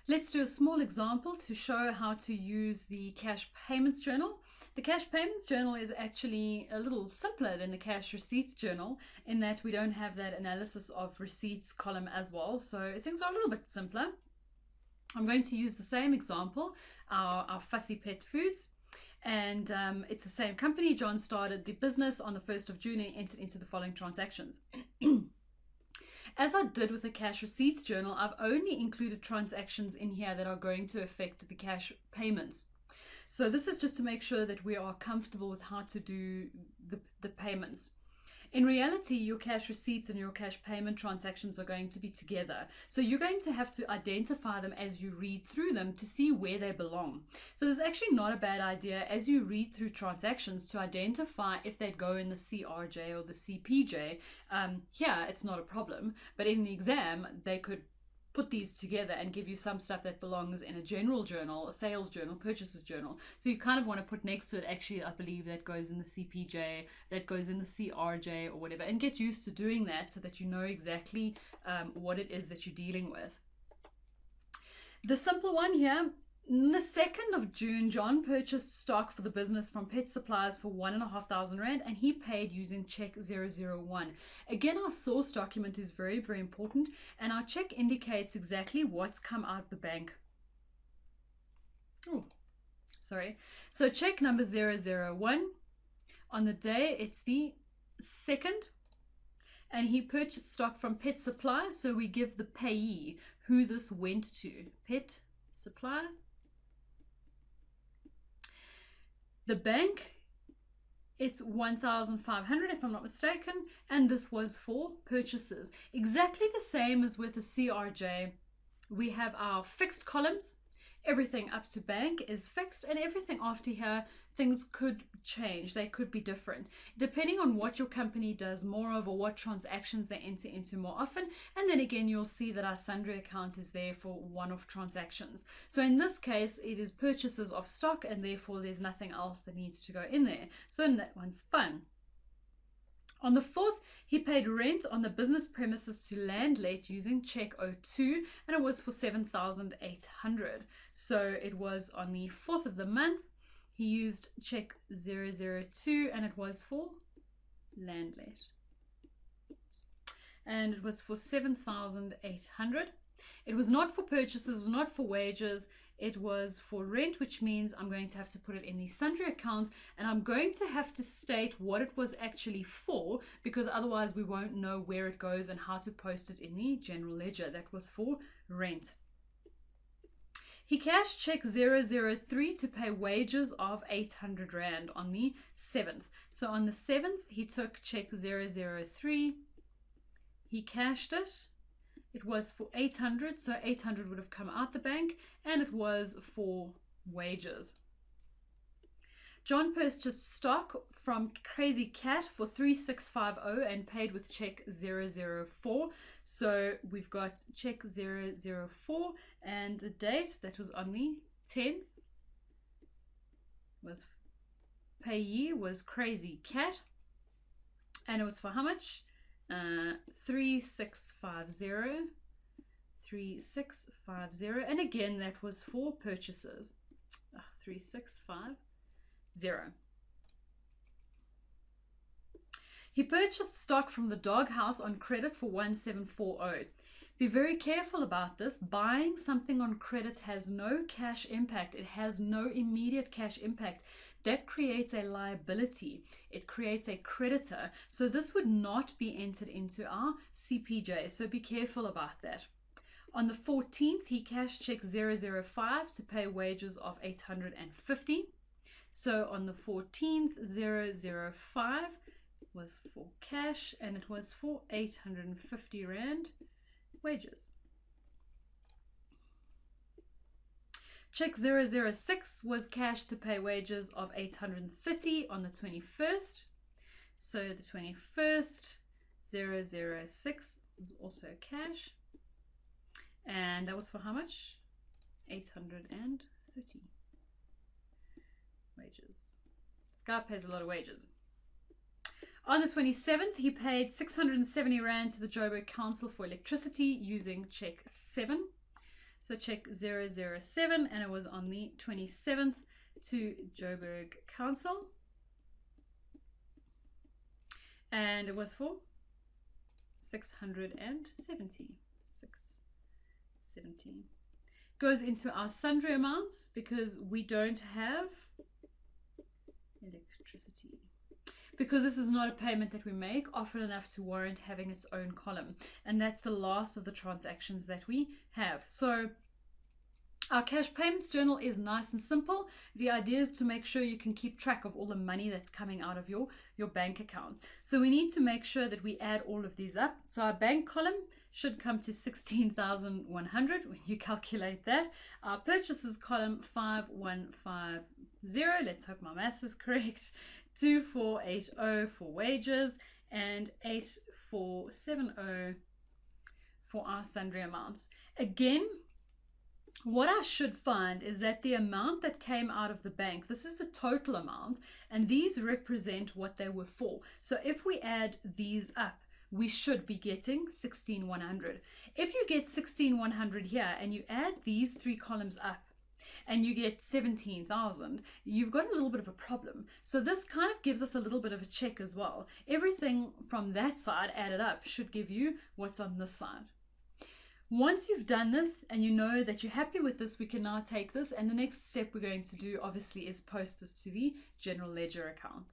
Let's do a small example to show how to use the cash payments journal. The cash payments journal is actually a little simpler than the cash receipts journal in that we don't have that analysis of receipts column as well, so things are a little bit simpler. I'm going to use the same example, our Fussy Pet Foods, and it's the same company. John started the business on the 1st of June and entered into the following transactions. As I did with the cash receipts journal, I've only included transactions in here that are going to affect the cash payments. So this is just to make sure that we are comfortable with how to do the payments. In reality, your cash receipts and your cash payment transactions are going to be together. So you're going to have to identify them as you read through them to see where they belong. So it's actually not a bad idea as you read through transactions to identify if they'd go in the CRJ or the CPJ. Here, it's not a problem, but in the exam, they could put these together and give you some stuff that belongs in a general journal, a sales journal, purchases journal. So you kind of want to put next to it, actually, I believe that goes in the CPJ, that goes in the CRJ or whatever, and get used to doing that so that you know exactly what it is that you're dealing with. The simple one here, on the 2nd of June, John purchased stock for the business from Pet Suppliers for R1,500 and he paid using check 001. Again, our source document is very, very important, and our check indicates exactly what's come out of the bank. Oh, sorry. So check number 001, on the day, it's the 2nd, and he purchased stock from Pet Suppliers, so we give the payee who this went to, Pet Suppliers. The bank, it's 1,500 if I'm not mistaken, and this was for purchases. Exactly the same as with the CRJ. We have our fixed columns. Everything up to bank is fixed, and everything after here, things could change. They could be different depending on what your company does more of or what transactions they enter into more often. And then again, you'll see that our sundry account is there for one-off transactions. So in this case, it is purchases of stock, and therefore there's nothing else that needs to go in there. So that one's fun. On the 4th, he paid rent on the business premises to Landlet using check 02, and it was for 7,800. So it was on the 4th of the month. He used check 002, and it was for Landlet. And it was for 7,800. It was not for purchases, it was not for wages. It was for rent, which means I'm going to have to put it in the sundry accounts, and I'm going to have to state what it was actually for, because otherwise we won't know where it goes and how to post it in the general ledger. That was for rent. He cashed check 003 to pay wages of 800 Rand on the 7th. So on the 7th, he took check 003, he cashed it. It was for 800, so 800 would have come out the bank, and it was for wages. John purchased stock from Crazy Cat for 3650 and paid with check 004. So we've got check 004, and the date that was on the 10th was payee was Crazy Cat, and it was for how much? 3650, and again that was for purchases. 3650. He purchased stock from the doghouse on credit for 1740. Be very careful about this. Buying something on credit has no cash impact. It has no immediate cash impact. That creates a liability. It creates a creditor. So this would not be entered into our CPJ. So be careful about that. On the 14th, he cashed check 005 to pay wages of 850. So on the 14th, 005 was for cash, and it was for 850 Rand wages. Check 006 was cash to pay wages of 830 on the 21st. So the 21st, 006 was also cash. And that was for how much? 830 wages. This guy pays a lot of wages. On the 27th, he paid 670 Rand to the Joburg Council for electricity using check 7. So check 007, and it was on the 27th to Joburg Council. And it was for 670. Goes into our sundry amounts because we don't have electricity. Because this is not a payment that we make often enough to warrant having its own column. And that's the last of the transactions that we have. So our cash payments journal is nice and simple. The idea is to make sure you can keep track of all the money that's coming out of your bank account. So we need to make sure that we add all of these up. So our bank column should come to 16,100 when you calculate that. Our purchases column 5150. Let's hope my math is correct. 2480 for wages and 8470 for our sundry amounts. Again, what I should find is that the amount that came out of the bank, this is the total amount, and these represent what they were for. So if we add these up, we should be getting 16,100. If you get 16,100 here and you add these three columns up and you get 17,000, you've got a little bit of a problem. So this kind of gives us a little bit of a check as well. Everything from that side added up should give you what's on this side. Once you've done this and you know that you're happy with this, we can now take this, and the next step we're going to do obviously is post this to the general ledger account.